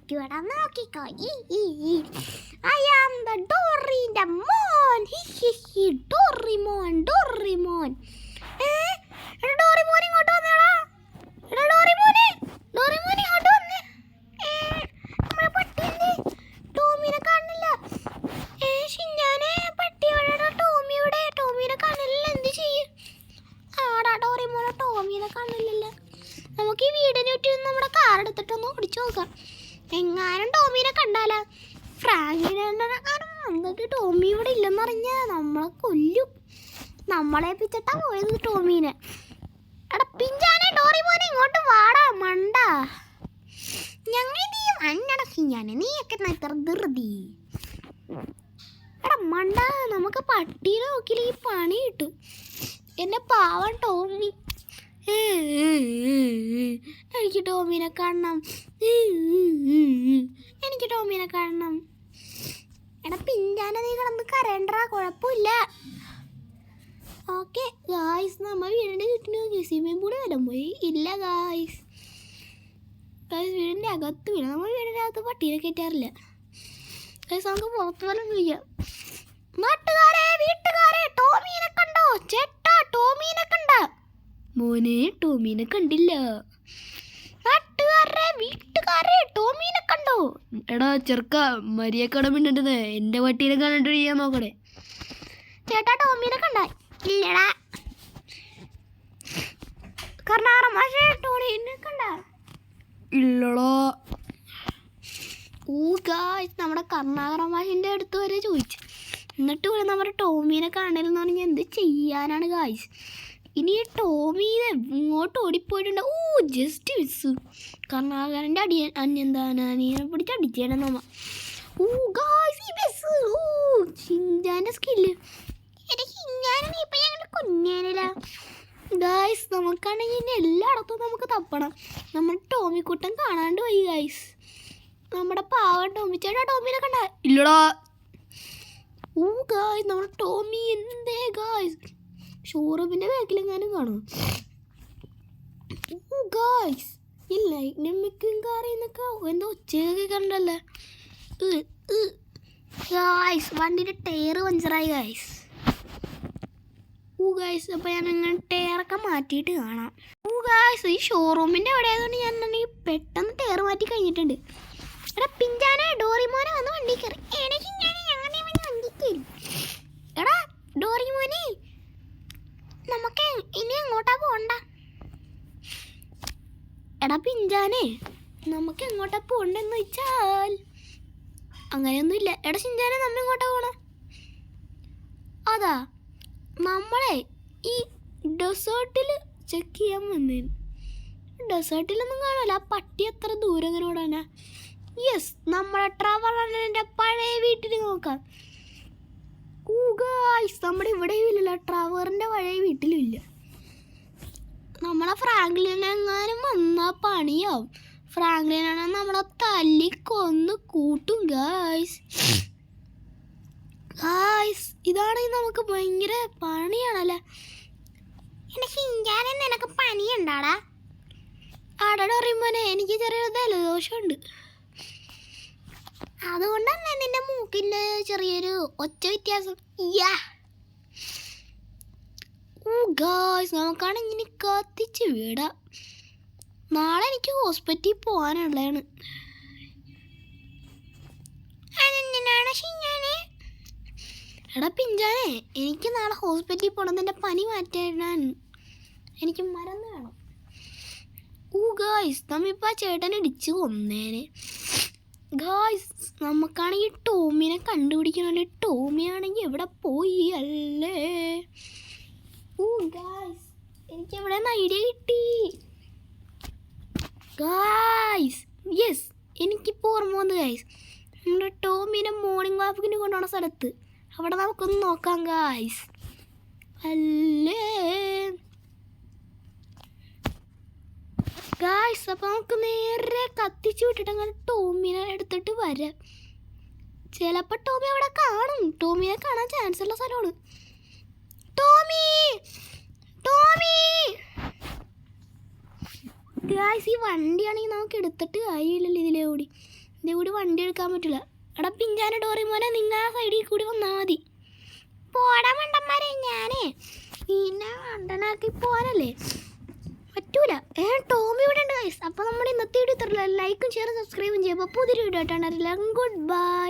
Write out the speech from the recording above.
പറ്റുവടാ, നോക്കിക്കോ. I am the ഡോറിന്റെ മോൻ. ഡോറിമോൻ. ഡോറിമോൻ ഇങ്ങോട്ട് വന്നേടാ. ഡോറിമോനെ ഇങ്ങോട്ട് വന്നേ. നമ്മുടെ പട്ടിയല്ലേ, ടോമിനെ കാണുന്നില്ല. ഷിൻചാനെ, പട്ടിയോടെ ടോമിനെ കാണില്ല. എന്ത് ചെയ്യും? ആടാ ഡോറിമോനെ, ടോമിനെ കാണില്ലല്ലോ. നമുക്ക് ഈ വീടിനെ ചുറ്റും നമ്മുടെ കാർ എടുത്തിട്ടൊന്ന് ഓടിച്ചു നോക്കാം. എങ്ങാനും ടോമിനെ കണ്ടാലാ. ഫ്രാങ്കിനെ എന്നിട്ട് ടോമി ഇവിടെ ഇല്ലെന്ന് അറിഞ്ഞാൽ നമ്മളെ കൊല്ലും. നമ്മളെ പിച്ചിട്ടാ പോയത് ടോമീനെ. എടാ പിഞ്ചാനെ, ഡോറിമോനെ ഇങ്ങോട്ട് വാടാ മണ്ട. ഞങ്ങൾ നീ അന്നട ഷിൻചാനെ, നീയൊക്കെ ഇത്ര ധൃതി. എടാ മണ്ട, നമുക്ക് പട്ടീനെ നോക്കിയില്ല ഈ പണി കിട്ടും. എന്നെ പാവം ടോമി. എനിക്ക് ടോമിനെ കാണണം. എനിക്ക് ടോമിനെ കാണണം. എടാ പിഞ്ചാനെ, നീ കിടന്ന് കരയണ്ടാ, കുഴപ്പമില്ല. ഓക്കെ ഗായ്സ്, നമ്മൾ വീടിൻ്റെ ചുറ്റിനും സ്വിമ്മിംഗ് പൂള് വരാൻ പോയി. ഇല്ല ഗായ്സ്, വീടിൻ്റെ അകത്ത് വീണ. നമ്മൾ വീടിൻ്റെ അകത്ത് പട്ടീനെ കയറ്റാറില്ല ഗായ്സ്. നമുക്ക് പുറത്ത് പോലും ചെയ്യാം. നാട്ടുകാരെ, വീട്ടുകാരെ, ടോമീനെ കണ്ടോ? ചേട്ടാ, ടോമീനെ കണ്ട? മോനെ, ടോമീനെ കണ്ടില്ല. നാട്ടുകാരെ, വീട്ടുകാരെ, ടോമീനെ കണ്ടോ? എടാ ചെറുക്ക, മരിയക്കട മിണ്ടത്. എൻ്റെ പട്ടീനെ കണ്ടിട്ട് ചെയ്യാൻ നോക്കണേ. ചേട്ടാ, ടോമീനെ കണ്ട? ഇല്ലടാ. കർണാടക ഭാഷ ടോമീനെ കണ്ട? ഇല്ലടാ. ഓ ഗായ്സ്, നമ്മുടെ കർണാടക ഭാഷൻ്റെ അടുത്ത് വരെ ചോദിച്ചു. എന്നിട്ട് പോയി നമ്മുടെ ടോമീനെ കാണലെന്ന് പറഞ്ഞാൽ എന്ത് ചെയ്യാനാണ് ഗായ്സ്. ഇനി ടോമി ഇങ്ങോട്ട് ഓടിപ്പോയിട്ടുണ്ട്. ഓ ജസ്റ്റ് മിസ്. കർണാടകൻ്റെ അന്യന്താനെ പിടിച്ച് അടിച്ചേടാ നമ്മ. ഓ ഗായ്സ്, ഈ ബസ്. ഓ ഷിൻചാൻ്റെ സ്കില്ല്. നീ ഇപ്പം ഞങ്ങളുടെ കുഞ്ഞേനില്ല ഗായ്സ്. നമുക്കാണെങ്കിൽ ഇനി എല്ലായിടത്തും നമുക്ക് തപ്പണം. നമ്മൾ ടോമിക്കുട്ടൻ കാണാണ്ട് പോയി ഗായ്സ്. നമ്മുടെ പാവം ടോമി. ചേട്ടാ, ടോമീനെ കണ്ട? ഇല്ലടാ. ഓ ഗായ്സ്, നമ്മുടെ ടോമി എന്തേ ഗായ്സ് ഷോറൂമിൻ്റെ ബാക്കിലെങ്ങാനും കാണും. ഓ ഗായ്സ്, ഈ ലൈറ്റിനും മിക്കും കാറിന്നൊക്കെ എന്തോ ഒച്ചയൊക്കെ കണ്ടല്ലേ ഗായ്സ്. വണ്ടിയുടെ ടയർ പഞ്ചറായി ഗായ്സ്. ഓ ഗായ്സ്, അപ്പോൾ ഞാൻ അങ്ങനെ ടയറൊക്കെ മാറ്റിയിട്ട് കാണാം. ഓ ഗായ്സ്, ഈ ഷോറൂമിൻ്റെ അവിടെ ആയതുകൊണ്ട് ഞാൻ പെട്ടെന്ന് ടയർ മാറ്റി കഴിഞ്ഞിട്ടുണ്ട്. എടാ പിഞ്ചാനെ, ഡോറിമോനെ വന്ന് വണ്ടി കയറി. എനിക്ക് അങ്ങനെ വണ്ടി കയറി. എടാ ഡോറിമോനെ, നമുക്ക് ഇനി എങ്ങോട്ടാ പോകണ്ട? എടാ പിഞ്ചാനെ, നമുക്ക് എങ്ങോട്ടാ പോകണ്ടെന്ന് വെച്ചാൽ അങ്ങനെയൊന്നുമില്ല. എടാ ഷിൻചാനെ, നമ്മ എങ്ങോട്ടാ പോകണം? അതാ നമ്മളെ ഈ ഡെസേർട്ടിൽ ചെക്ക് ചെയ്യാൻ വന്നേന്. ഡെസേർട്ടിലൊന്നും കാണാല്ല. ആ പട്ടി എത്ര ദൂരം അങ്ങനെ ഓടാനാ. യെസ്, നമ്മളെ ട്രാവറിൻ്റെ പഴയ വീട്ടിൽ നോക്കാം. ഓ ഗായ്സ്, നമ്മുടെ ഇവിടെയും ഇല്ലല്ലോ, ട്രാവറിൻ്റെ പഴയ വീട്ടിലും ഇല്ല. നമ്മളെ ഫ്രാങ്ക്ലിനെങ്ങാനും വന്നാൽ പണിയാവും. ഫ്രാങ്ക്ലിനാണ് നമ്മളെ തല്ലിക്കൊന്ന് കൂട്ടും ഗായ്സ്. ഗായ്സ്, ഇതാണെങ്കിൽ നമുക്ക് ഭയങ്കര പണിയാണല്ലേ. എൻ്റെ ഷിൻചാനെ, നിനക്ക് പനിയുണ്ടാടാ? ആടാ ഡോറിമോനെ, എനിക്ക് ചെറിയൊരു ജലദോഷമുണ്ട്. അതുകൊണ്ടല്ലേ നിന്റെ മൂക്കിൻ്റെ ചെറിയൊരു ഒച്ച വ്യത്യാസം. ഓ ഗായ്സ്, നമുക്കാണെങ്കിൽ ഇനി കത്തിച്ച് വിടാം. നാളെ എനിക്ക് ഹോസ്പിറ്റലിൽ പോകാനുള്ളതാണ്. അതെന്തിനാണ് ഷിൻചാനെ? എടാ പിഞ്ചാനെ, എനിക്ക് നാളെ ഹോസ്പിറ്റലിൽ പോകണം. എൻ്റെ പനി മാറ്റാൻ എനിക്ക് മരുന്ന് വേണം. ഓ ഗായ്സ്, നമ്മിപ്പോൾ ആ ചേട്ടനെ ഇടിച്ച് കൊന്നേനെ. ഗായ്സ്, നമുക്കാണെങ്കിൽ ടോമിനെ കണ്ടുപിടിക്കണമല്ലേ. ടോമിയാണെങ്കിൽ എവിടെ പോയി അല്ലേ? ഓ ഗായ്സ്, എനിക്ക് എവിടെ നിന്ന് ഐഡിയ കിട്ടി ഗായ്സ്. യെസ്, എനിക്കിപ്പോൾ ഓർമ്മ വന്നു ഗായ്സ്. നമ്മുടെ ടോമിനെ മോർണിംഗ് വാക്കിന് കൊണ്ടുപോകുന്ന സ്ഥലത്ത് അവിടെ നമുക്കൊന്ന് നോക്കാം ഗായ്സ്. അല്ലേ ഗായ്സ്, അപ്പോൾ നമുക്ക് നേരെ കത്തിച്ച് വിട്ടിട്ട് അങ്ങനെ ടോമിനെ എടുത്തിട്ട് വരാം. ചിലപ്പോൾ ടോമി അവിടെ കാണും. ടോമിനെ കാണാൻ ചാൻസ് ഉള്ള സ്ഥലമാണ്. ടോമി, ടോമി ഗായ്സ്, ഈ വണ്ടിയാണെങ്കിൽ നമുക്ക് എടുത്തിട്ട് കാര്യമില്ലല്ലോ ഇതിലെ ഓടി. ഇതിൻ്റെ കൂടി വണ്ടി എടുക്കാൻ പറ്റില്ല. എടാ പിഞ്ചാന ഡോറിമോനെ, നിങ്ങൾ ആ സൈഡിൽ കൂടി വന്നാൽ മതി. പോടാ മണ്ടന്മാരെ, ഞാനേ പിന്നെ മണ്ടനാക്കി പോകാനല്ലേ പറ്റൂല. ടോമി ഇവിടെ ഉണ്ട് ഗൈസ്. അപ്പോൾ നമ്മുടെ ഇന്നത്തെ വീഡിയോ ഇത്രയുള്ളൂ. ലൈക്കും ഷെയറും സബ്സ്ക്രൈബും ചെയ്യുമ്പോൾ പുതിയൊരു വീഡിയോ ആയിട്ടാണ്. Good bye.